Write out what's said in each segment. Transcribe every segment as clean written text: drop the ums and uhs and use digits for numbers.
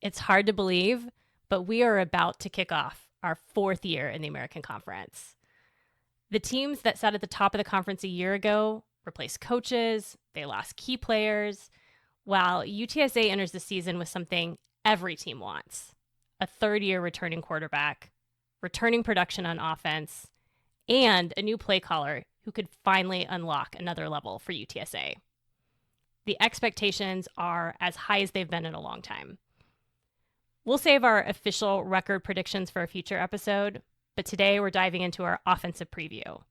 It's hard to believe, but we are about to kick off our fourth year in the American Conference. The teams that sat at the top of the conference a year ago replaced coaches, they lost key players, while UTSA enters the season with something every team wants: a third-year returning quarterback, returning production on offense, and a new play caller who could finally unlock another level for UTSA. The expectations are as high as they've been in a long time. We'll save our official record predictions for a future episode, but today we're diving into our offensive preview.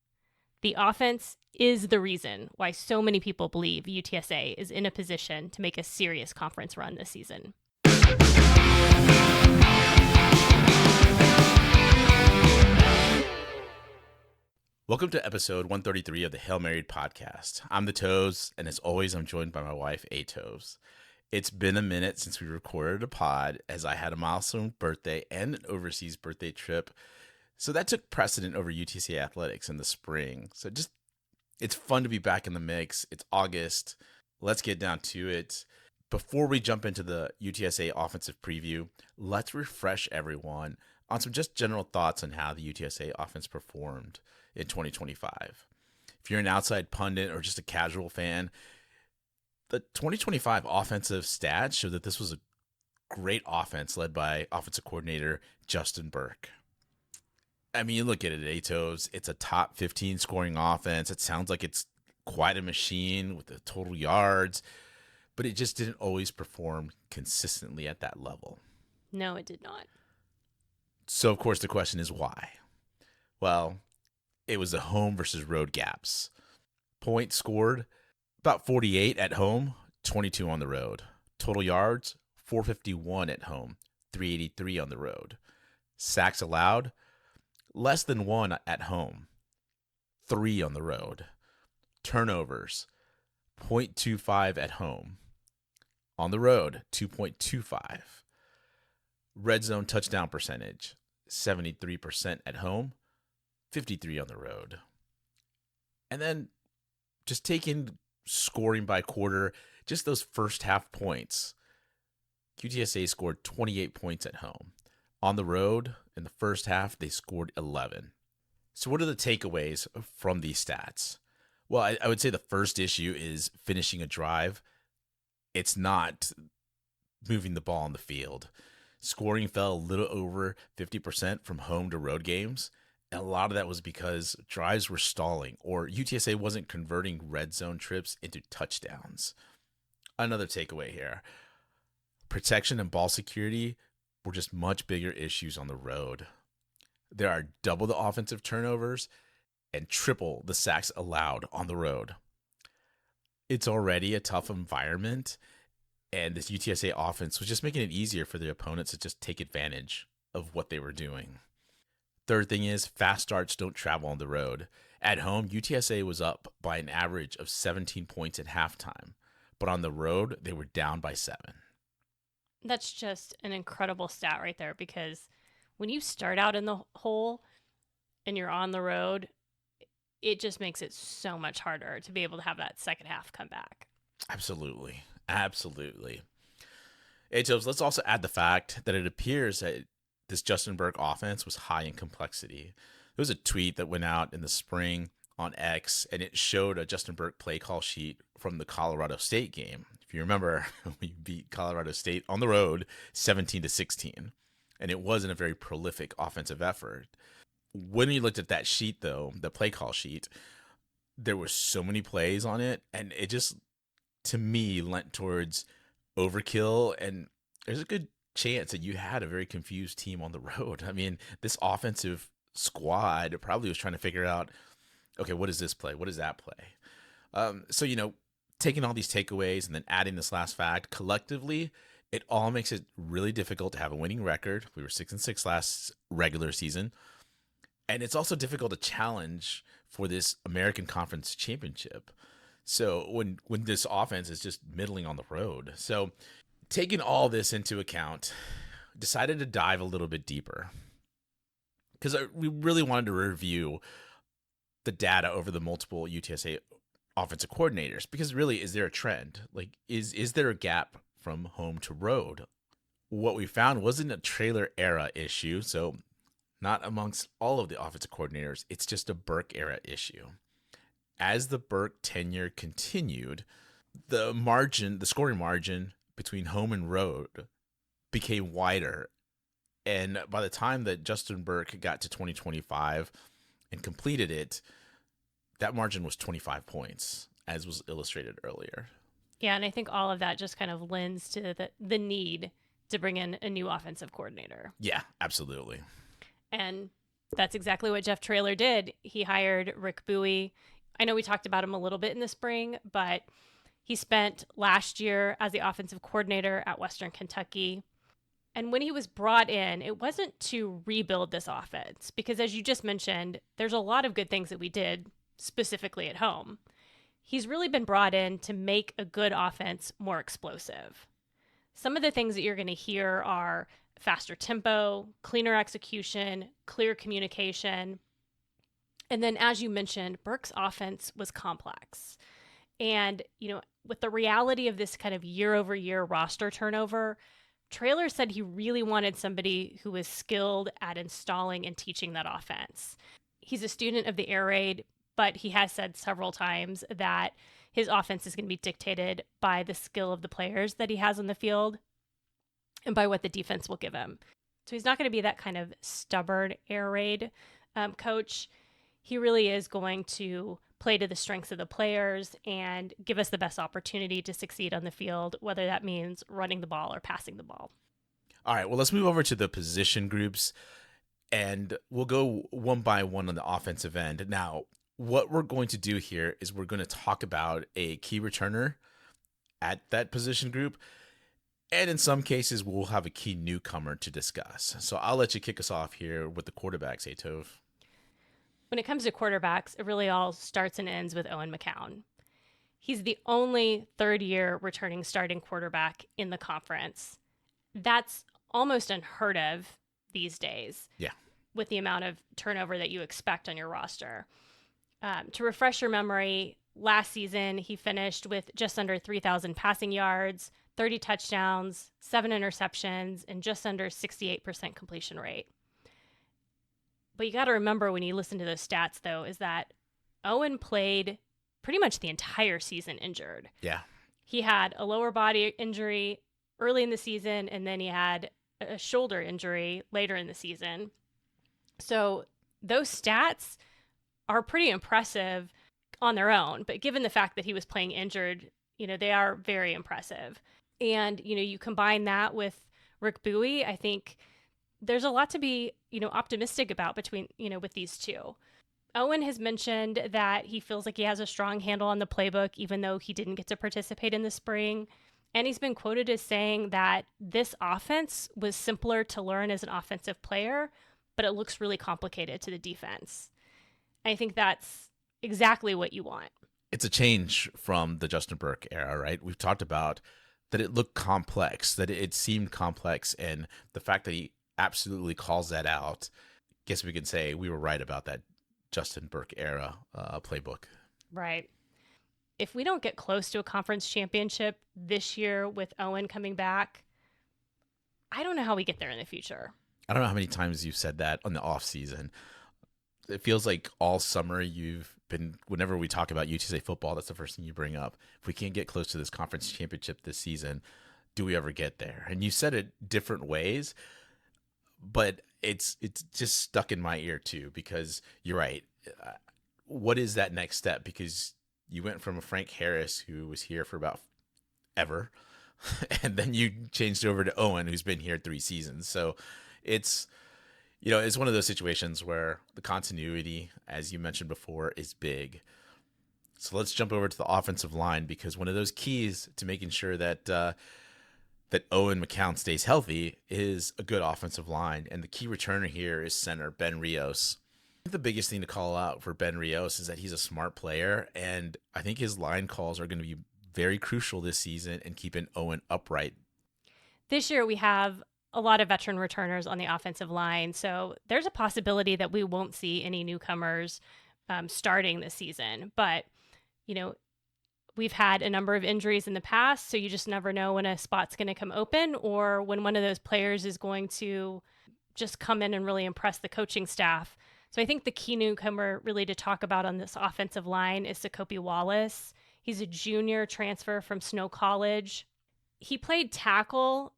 The offense is the reason why so many people believe UTSA is in a position to make a serious conference run this season. Welcome to episode 133 of the Hail Married podcast. I'm the Toes, and as always, I'm joined by my wife, A Toes. It's been a minute since we recorded a pod, as I had a milestone birthday and an overseas birthday trip. So that took precedent over UTSA athletics in the spring. So it's fun to be back in the mix. It's August. Let's get down to it. Before we jump into the UTSA offensive preview, let's refresh everyone on some just general thoughts on how the UTSA offense performed in 2025. If you're an outside pundit or just a casual fan, the 2025 offensive stats show that this was a great offense led by offensive coordinator Justin Burke. I mean, you look at it, Atos, it's a top 15 scoring offense. It sounds like it's quite a machine with the total yards, but it just didn't always perform consistently at that level. No, it did not. So, of course, the question is why? Well, it was the home versus road gaps. Points scored, about 48 at home, 22 on the road. Total yards, 451 at home, 383 on the road. Sacks allowed, less than 1 at home, 3 on the road. Turnovers, 0.25 at home. On the road, 2.25. Red zone touchdown percentage, 73% at home, 53 on the road. And then just taking scoring by quarter, just those first half points. UTSA scored 28 points at home. On the road, in the first half, they scored 11. So what are the takeaways from these stats? Well, I would say the first issue is finishing a drive. It's not moving the ball on the field. Scoring fell a little over 50% from home to road games. And a lot of that was because drives were stalling or UTSA wasn't converting red zone trips into touchdowns. Another takeaway here: protection and ball security were just much bigger issues on the road. There are double the offensive turnovers and triple the sacks allowed on the road. It's already a tough environment, and this UTSA offense was just making it easier for their opponents to just take advantage of what they were doing. Third thing is, fast starts don't travel on the road. At home, UTSA was up by an average of 17 points at halftime, but on the road, they were down by 7. That's just an incredible stat right there, because when you start out in the hole and you're on the road, it just makes it so much harder to be able to have that second half come back. Absolutely. Hey, Tobes, let's also add the fact that it appears that this Justin Burke offense was high in complexity. There was a tweet that went out in the spring on X, and it showed a Justin Burke play call sheet from the Colorado State game. If you remember, we beat Colorado State on the road 17-16, and it wasn't a very prolific offensive effort. When you looked at that sheet, though, the play call sheet, there were so many plays on it, and it just, to me, lent towards overkill, and there's a good chance that you had a very confused team on the road. I mean, this offensive squad probably was trying to figure out, okay, what is this play? What is that play? So, taking all these takeaways and then adding this last fact, collectively, it all makes it really difficult to have a winning record. We were 6-6 last regular season. And it's also difficult to challenge for this American Conference championship. So when this offense is just middling on the road. So taking all this into account, decided to dive a little bit deeper because we really wanted to review the data over the multiple UTSA offensive coordinators, because really, is there a trend? Like, is there a gap from home to road? what we found wasn't a trailer era issue. So not amongst all of the offensive coordinators. It's just a Burke era issue. As the Burke tenure continued, the scoring margin between home and road became wider. And by the time that Justin Burke got to 2025 and completed it, that margin was 25 points, as was illustrated earlier. Yeah, and I think all of that just kind of lends to the need to bring in a new offensive coordinator. Yeah, absolutely. And that's exactly what Jeff Traylor did. He hired Rick Bowie. I know we talked about him a little bit in the spring, but he spent last year as the offensive coordinator at Western Kentucky. And when he was brought in, it wasn't to rebuild this offense, because as you just mentioned, there's a lot of good things that we did specifically at home. He's really been brought in to make a good offense more explosive. Some of the things that you're going to hear are faster tempo, cleaner execution, clear communication. And then, as you mentioned, Burke's offense was complex. And, with the reality of this kind of year over year roster turnover, Traylor said he really wanted somebody who was skilled at installing and teaching that offense. He's a student of the air raid, but he has said several times that his offense is going to be dictated by the skill of the players that he has on the field and by what the defense will give him. So he's not going to be that kind of stubborn air raid coach. He really is going to play to the strengths of the players and give us the best opportunity to succeed on the field, whether that means running the ball or passing the ball. All right, well, let's move over to the position groups, and we'll go one by one on the offensive end. Now, what we're going to do here is we're going to talk about a key returner at that position group, and in some cases, we'll have a key newcomer to discuss. So I'll let you kick us off here with the quarterbacks, Tov. When it comes to quarterbacks, it really all starts and ends with Owen McCown. He's the only third-year returning starting quarterback in the conference. That's almost unheard of these days. Yeah. With the amount of turnover that you expect on your roster. To refresh your memory, last season he finished with just under 3,000 passing yards, 30 touchdowns, 7 interceptions, and just under 68% completion rate. But you got to remember when you listen to those stats, though, is that Owen played pretty much the entire season injured. Yeah. He had a lower body injury early in the season, and then he had a shoulder injury later in the season. So those stats are pretty impressive on their own. But given the fact that he was playing injured, they are very impressive. And, you combine that with Rick Bowie, I think there's a lot to be, optimistic about with these two. Owen has mentioned that he feels like he has a strong handle on the playbook, even though he didn't get to participate in the spring. And he's been quoted as saying that this offense was simpler to learn as an offensive player, but it looks really complicated to the defense. I think that's exactly what you want. It's a change from the Justin Burke era, right? We've talked about that it looked complex, that it seemed complex, and the fact that he absolutely calls that out, guess we can say we were right about that Justin Burke era playbook. Right. If we don't get close to a conference championship this year with Owen coming back, I don't know how we get there in the future. I don't know how many times you've said that on the off season. It feels like all summer whenever we talk about UTSA football, that's the first thing you bring up. If we can't get close to this conference championship this season, do we ever get there? And you said it different ways, but it's just stuck in my ear too, because you're right. What is that next step? Because you went from a Frank Harris who was here for about ever, and then you changed over to Owen, who's been here 3 seasons. So it's one of those situations where the continuity, as you mentioned before, is big. So let's jump over to the offensive line, because one of those keys to making sure that that Owen McCown stays healthy is a good offensive line. And the key returner here is center Ben Rios. The biggest thing to call out for Ben Rios is that he's a smart player, and I think his line calls are going to be very crucial this season in keeping Owen upright. This year we have a lot of veteran returners on the offensive line, so there's a possibility that we won't see any newcomers starting this season. But, we We've had a number of injuries in the past, so you just never know when a spot's going to come open or when one of those players is going to just come in and really impress the coaching staff. So I think the key newcomer really to talk about on this offensive line is Sokopi Wallace. He's a junior transfer from Snow College. He played tackle,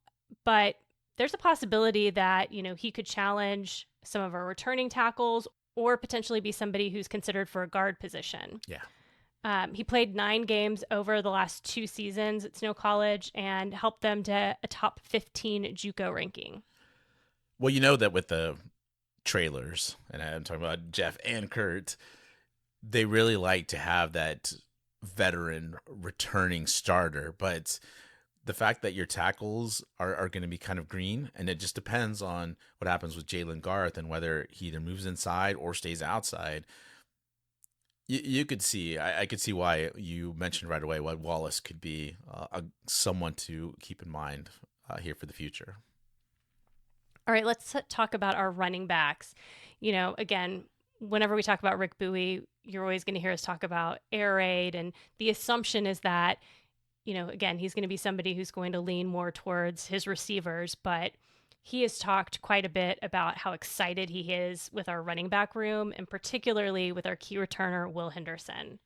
but there's a possibility that, he could challenge some of our returning tackles or potentially be somebody who's considered for a guard position. Yeah. He played 9 games over the last 2 seasons at Snow College and helped them to a top 15 JUCO ranking. Well, you know that with the trailers, and I'm talking about Jeff and Kurt, they really like to have that veteran returning starter. But the fact that your tackles are going to be kind of green, and it just depends on what happens with Jalen Garth and whether he either moves inside or stays outside. You could see, I could see why you mentioned right away why Wallace could be someone to keep in mind here for the future. All right, let's talk about our running backs. Again, whenever we talk about Rick Bowie, you're always going to hear us talk about air raid. And the assumption is that, again, he's going to be somebody who's going to lean more towards his receivers. But he has talked quite a bit about how excited he is with our running back room, and particularly with our key returner, Will Henderson.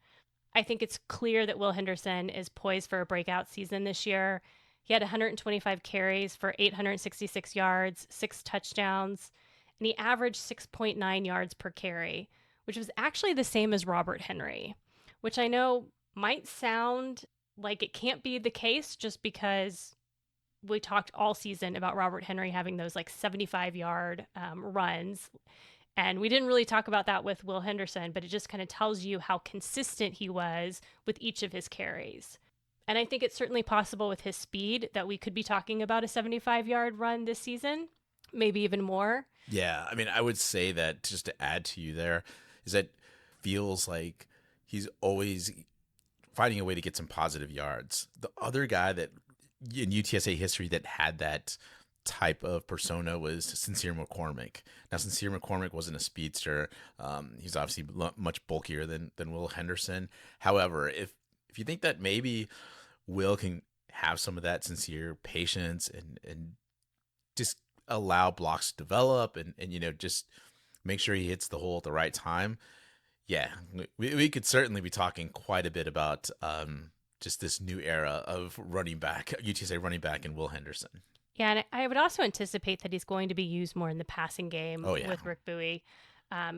I think it's clear that Will Henderson is poised for a breakout season this year. He had 125 carries for 866 yards, 6 touchdowns, and he averaged 6.9 yards per carry, which was actually the same as Robert Henry, which I know might sound like it can't be the case just because we talked all season about Robert Henry having those like 75-yard runs. And we didn't really talk about that with Will Henderson, but it just kind of tells you how consistent he was with each of his carries. And I think it's certainly possible with his speed that we could be talking about a 75-yard run this season, maybe even more. Yeah, I mean, I would say that just to add to you there is that feels like he's always finding a way to get some positive yards. The other guy that in UTSA history that had that type of persona was Sincere McCormick. Now, Sincere McCormick wasn't a speedster. He's obviously much bulkier than Will Henderson. However, if you think that maybe Will can have some of that sincere patience and just allow blocks to develop and just make sure he hits the hole at the right time, yeah, we could certainly be talking quite a bit about just this new era of running back, UTSA running back, and Will Henderson. Yeah, and I would also anticipate that he's going to be used more in the passing game with Rick Bowie.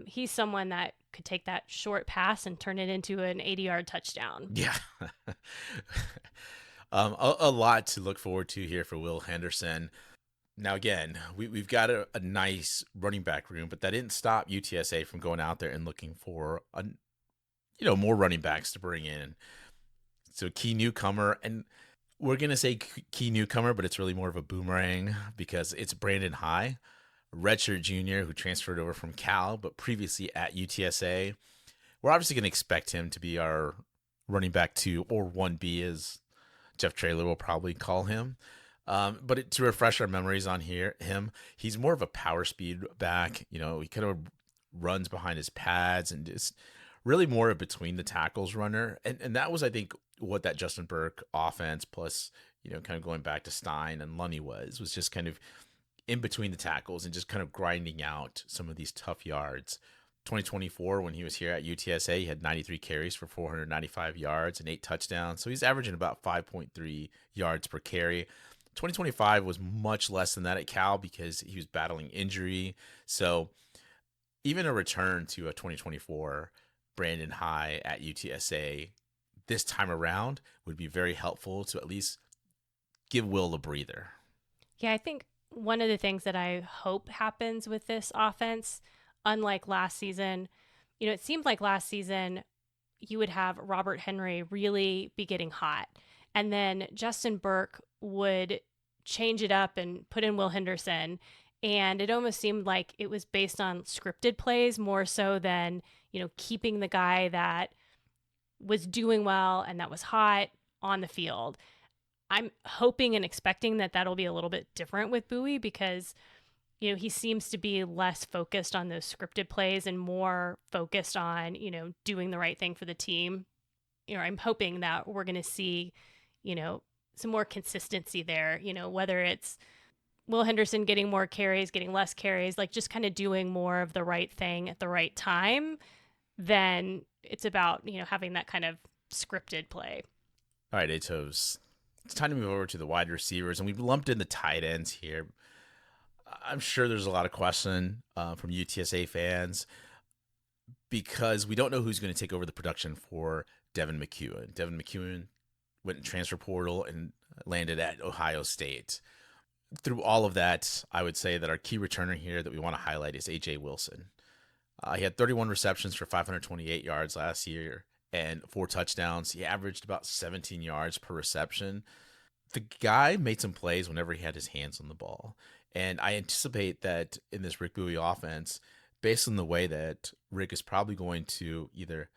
He's someone that could take that short pass and turn it into an 80-yard touchdown. Yeah. A lot to look forward to here for Will Henderson. Now, again, we've got a nice running back room, but that didn't stop UTSA from going out there and looking for more running backs to bring in. So key newcomer, and we're going to say key newcomer, but it's really more of a boomerang because it's Brandon High, redshirt junior who transferred over from Cal, but previously at UTSA. We're obviously going to expect him to be our running back 2 or 1B, as Jeff Traylor will probably call him. But to refresh our memories on him, he's more of a power speed back. He kind of runs behind his pads and just really more a between the tackles runner. And that was, I think, what that Justin Burke offense plus, kind of going back to Stein and Lunny was just kind of in between the tackles and just kind of grinding out some of these tough yards. 2024, when he was here at UTSA, he had 93 carries for 495 yards and 8 touchdowns. So he's averaging about 5.3 yards per carry. 2025 was much less than that at Cal because he was battling injury. So even a return to a 2024 Brandon High at UTSA this time around would be very helpful to at least give Will a breather. Yeah, I think one of the things that I hope happens with this offense, unlike last season, it seemed like last season you would have Robert Henry really be getting hot. And then Justin Burke would change it up and put in Will Henderson. And it almost seemed like it was based on scripted plays more so than, keeping the guy that was doing well and that was hot on the field. I'm hoping and expecting that that'll be a little bit different with Bowie because, he seems to be less focused on those scripted plays and more focused on, doing the right thing for the team. I'm hoping that we're going to see, some more consistency there, whether it's Will Henderson getting more carries, getting less carries, like just kind of doing more of the right thing at the right time, then it's about, having that kind of scripted play. All right, Atos. It's time to move over to the wide receivers, and we've lumped in the tight ends here. I'm sure there's a lot of question from UTSA fans because we don't know who's going to take over the production for Devin McEwen. Devin McEwen went in transfer portal and landed at Ohio State. Through all of that, I would say that our key returner here that we want to highlight is A.J. Wilson. He had 31 receptions for 528 yards last year and 4 touchdowns. He averaged about 17 yards per reception. The guy made some plays whenever he had his hands on the ball. And I anticipate that in this Rick Bowie offense, based on the way that Rick is probably going to either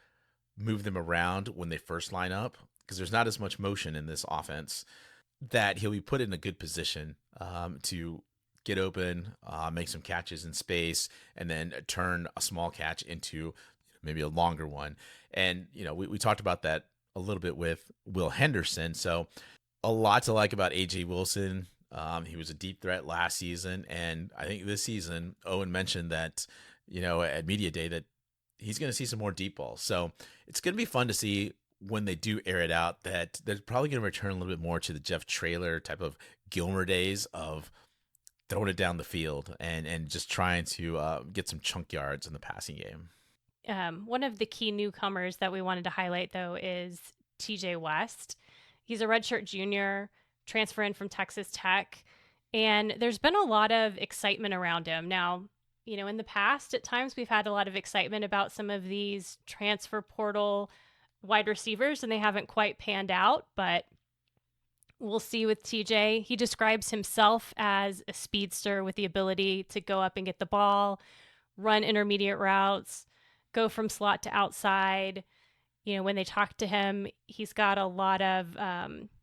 move them around when they first line up, because there's not as much motion in this offense, that he'll be put in a good position to get open, make some catches in space, and then turn a small catch into maybe a longer one. And, we talked about that a little bit with Will Henderson. So a lot to like about A.J. Wilson. He was a deep threat last season. And I think this season, Owen mentioned that, at Media Day that he's going to see some more deep balls. So it's going to be fun to see when they do air it out that they're probably going to return a little bit more to the Jeff Traylor type of Gilmer days of throwing it down the field and just trying to get some chunk yards in the passing game. One of the key newcomers that we wanted to highlight, though, is TJ West. He's a redshirt junior, transfer in from Texas Tech, and there's been a lot of excitement around him. Now, in the past, at times we've had a lot of excitement about some of these transfer portal wide receivers, and they haven't quite panned out, but we'll see with TJ. He describes himself as a speedster with the ability to go up and get the ball, run intermediate routes, go from slot to outside. When they talk to him, he's got a lot of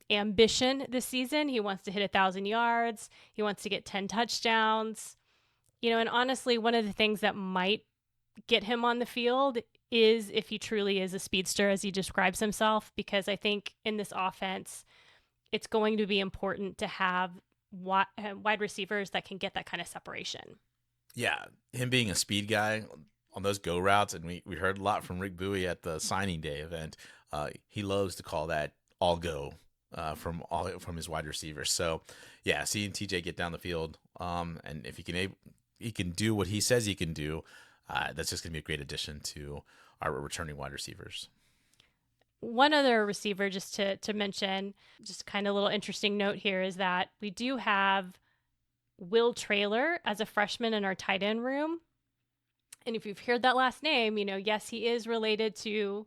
ambition this season. He wants to hit 1,000 yards. He wants to get 10 touchdowns. And honestly, one of the things that might get him on the field is if he truly is a speedster, as he describes himself, because I think in this offense, it's going to be important to have wide receivers that can get that kind of separation. Yeah, him being a speed guy on those go routes, and we heard a lot from Rick Bowie at the signing day event. He loves to call that all go from his wide receivers. So yeah, seeing TJ get down the field, and if he can do what he says he can do, that's just going to be a great addition to our returning wide receivers. One other receiver, just to mention, just kind of a little interesting note here, is that we do have Will Traylor as a freshman in our tight end room. And if you've heard that last name, yes, he is related to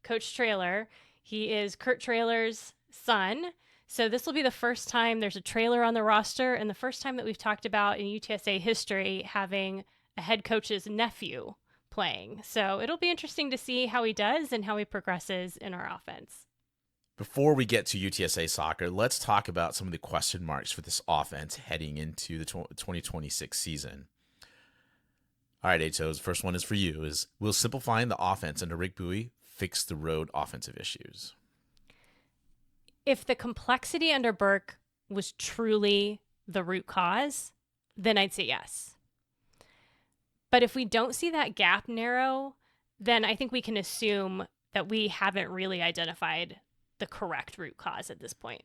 Coach Traylor. He is Kurt Traylor's son. So this will be the first time there's a Traylor on the roster, and the first time that we've talked about in UTSA history having a head coach's nephew playing. So it'll be interesting to see how he does and how he progresses in our offense. Before we get to UTSA Soccer, let's talk about some of the question marks for this offense heading into the 2026 season. All right, Atos, first one is for you. Will simplifying the offense under Rick Bowie fix the road offensive issues? If the complexity under Burke was truly the root cause, then I'd say yes. But if we don't see that gap narrow, then I think we can assume that we haven't really identified the correct root cause at this point.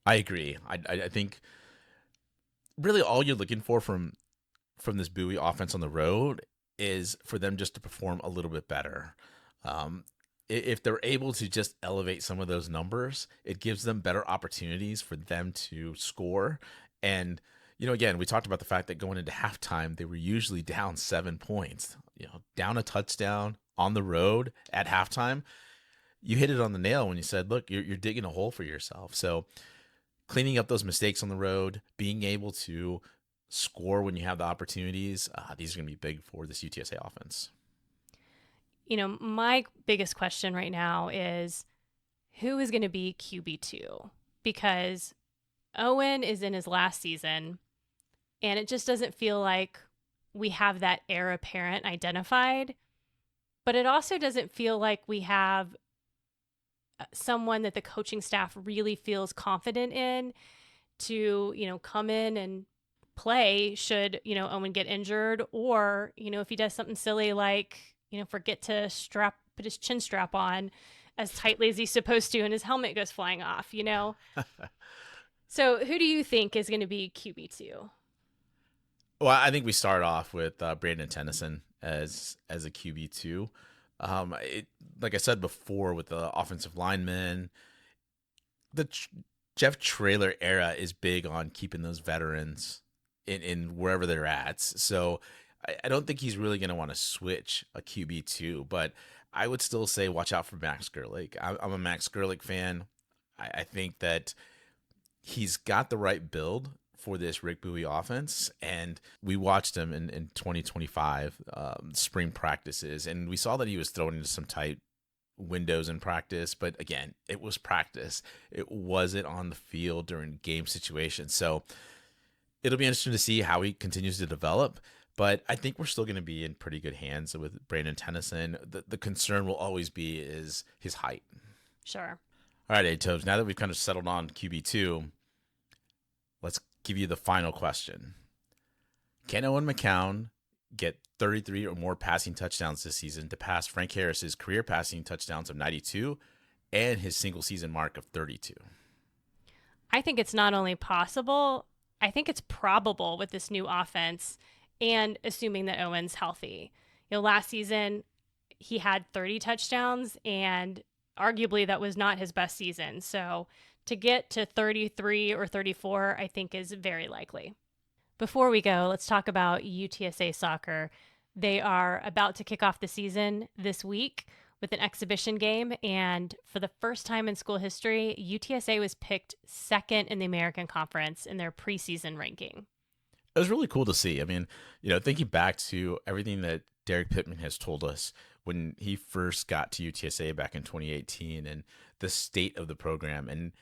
I agree. I think really all you're looking for from this Bowie offense on the road is for them just to perform a little bit better. If they're able to just elevate some of those numbers, it gives them better opportunities for them to score. And again, we talked about the fact that going into halftime, they were usually down 7 points, down a touchdown on the road at halftime. You hit it on the nail when you said, look, you're digging a hole for yourself. So cleaning up those mistakes on the road, being able to score when you have the opportunities, these are going to be big for this UTSA offense. My biggest question right now is who is going to be QB2? Because Owen is in his last season, and it just doesn't feel like we have that heir apparent identified. But it also doesn't feel like we have someone that the coaching staff really feels confident in to, come in and play should, Owen get injured, or, if he does something silly like, forget to put his chin strap on as tightly as he's supposed to and his helmet goes flying off. So who do you think is going to be QB2? Well, I think we start off with Brandon Tennyson as a QB2. Like I said before, with the offensive linemen, the Jeff Traylor era is big on keeping those veterans in wherever they're at. So I don't think he's really going to want to switch a QB2, but I would still say watch out for Max Gerlich. I'm a Max Gerlich fan. I think that he's got the right build for this Rick Bowie offense, and we watched him in 2025 spring practices, and we saw that he was thrown into some tight windows in practice, but again, it was practice. It wasn't on the field during game situations. So it'll be interesting to see how he continues to develop, but I think we're still going to be in pretty good hands with Brandon Tennyson. The concern will always be is his height. Sure. All right, A-Tobes, now that we've kind of settled on QB2, let's give you the final question. Can Owen McCown get 33 or more passing touchdowns this season to pass Frank Harris's career passing touchdowns of 92 and his single season mark of 32? I think it's not only possible, I think it's probable with this new offense, and assuming that Owen's healthy. Last season he had 30 touchdowns, and arguably that was not his best season. So to get to 33 or 34, I think is very likely. Before we go, let's talk about UTSA Soccer. They are about to kick off the season this week with an exhibition game, and for the first time in school history, UTSA was picked second in the American Conference in their preseason ranking. It was really cool to see. I mean, thinking back to everything that Derek Pittman has told us when he first got to UTSA back in 2018, and the state of the program and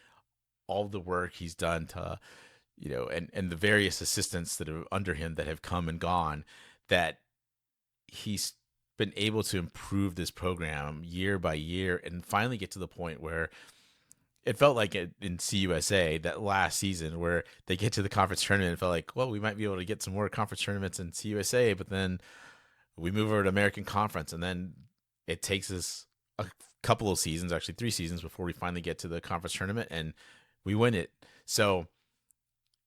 all the work he's done to, and the various assistants that are under him that have come and gone, that he's been able to improve this program year by year and finally get to the point where it felt like in CUSA that last season where they get to the conference tournament, it felt like, well, we might be able to get some more conference tournaments in CUSA, but then we move over to American Conference, and then it takes us a couple of seasons, actually 3 seasons, before we finally get to the conference tournament and we win it. So,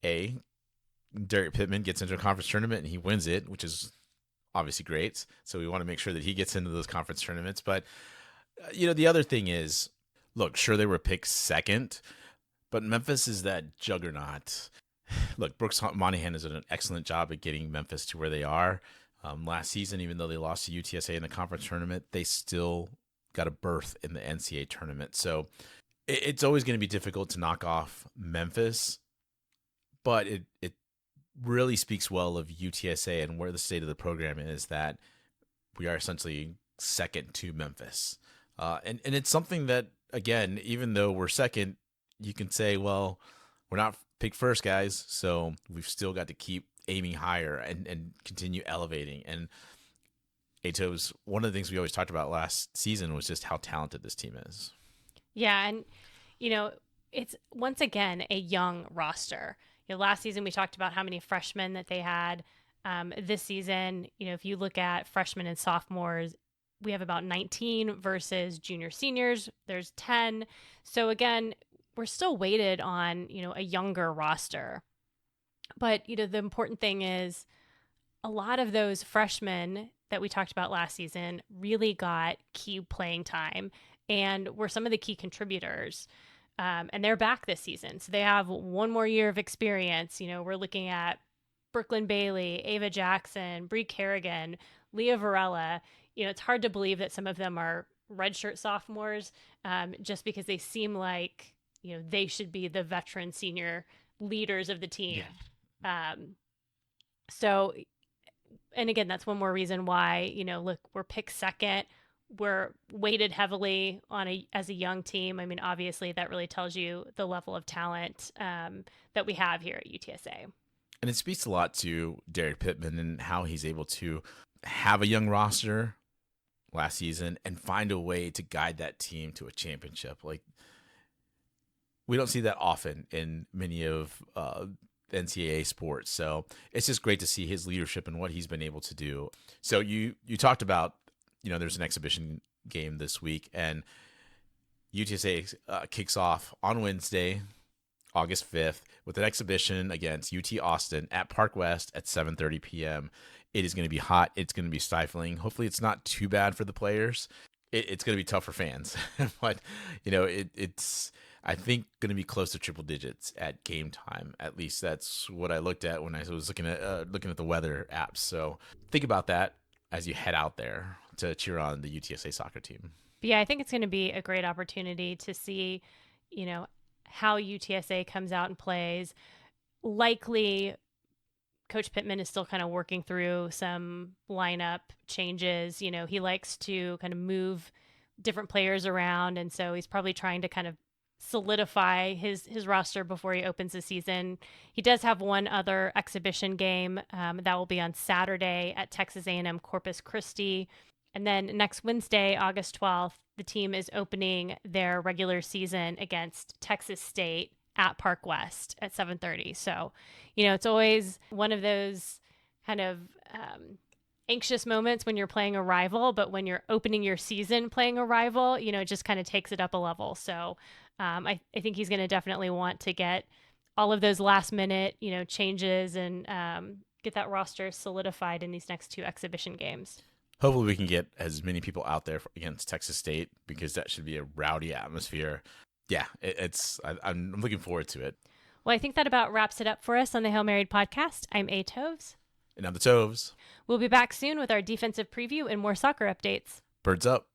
Derek Pittman gets into a conference tournament and he wins it, which is obviously great. So we want to make sure that he gets into those conference tournaments. But, the other thing is, look, sure, they were picked second, but Memphis is that juggernaut. Look, Brooks Monahan has done an excellent job at getting Memphis to where they are. Last season, even though they lost to UTSA in the conference tournament, they still got a berth in the NCAA tournament. So it's always going to be difficult to knock off Memphis, but it really speaks well of UTSA and where the state of the program is, that we are essentially second to Memphis. And it's something that, again, even though we're second, you can say, well, we're not picked first, guys, so we've still got to keep aiming higher and continue elevating. And Atos, one of the things we always talked about last season was just how talented this team is. Yeah, and it's once again a young roster. Last season we talked about how many freshmen that they had. This season, if you look at freshmen and sophomores, we have about 19 versus junior seniors. There's 10. So again, we're still weighted on, a younger roster. But, the important thing is a lot of those freshmen that we talked about last season really got key playing time and were some of the key contributors. And they're back this season. So they have one more year of experience. We're looking at Brooklyn Bailey, Ava Jackson, Bree Kerrigan, Leah Varela. It's hard to believe that some of them are redshirt sophomores, just because they seem like, they should be the veteran senior leaders of the team. Yeah. So, and again, that's one more reason why, look, we're picked second. We're weighted heavily as a young team. I mean, obviously that really tells you the level of talent that we have here at UTSA. And it speaks a lot to Derek Pittman and how he's able to have a young roster last season and find a way to guide that team to a championship. Like, we don't see that often in many of NCAA sports. So it's just great to see his leadership and what he's been able to do. So you talked about, there's an exhibition game this week, and UTSA kicks off on Wednesday, August 5th, with an exhibition against UT Austin at Park West at 7:30 p.m. It is going to be hot. It's going to be stifling. Hopefully it's not too bad for the players. It's going to be tough for fans. But, it's, I think, going to be close to triple digits at game time. At least that's what I looked at when I was looking at the weather apps. So think about that as you head out there to cheer on the UTSA soccer team. But yeah, I think it's going to be a great opportunity to see, how UTSA comes out and plays. Likely, Coach Pittman is still kind of working through some lineup changes. He likes to kind of move different players around, and so he's probably trying to kind of solidify his roster before he opens the season. He does have one other exhibition game that will be on Saturday at Texas A&M Corpus Christi. And then next Wednesday, August 12th, the team is opening their regular season against Texas State at Park West at 7:30. So, it's always one of those kind of anxious moments when you're playing a rival, but when you're opening your season playing a rival, it just kind of takes it up a level. So I think he's going to definitely want to get all of those last minute, changes and get that roster solidified in these next two exhibition games. Hopefully we can get as many people out there against Texas State, because that should be a rowdy atmosphere. Yeah, I'm looking forward to it. Well, I think that about wraps it up for us on the Hail Married podcast. I'm A. Toves. And I'm the Toves. We'll be back soon with our defensive preview and more soccer updates. Birds up.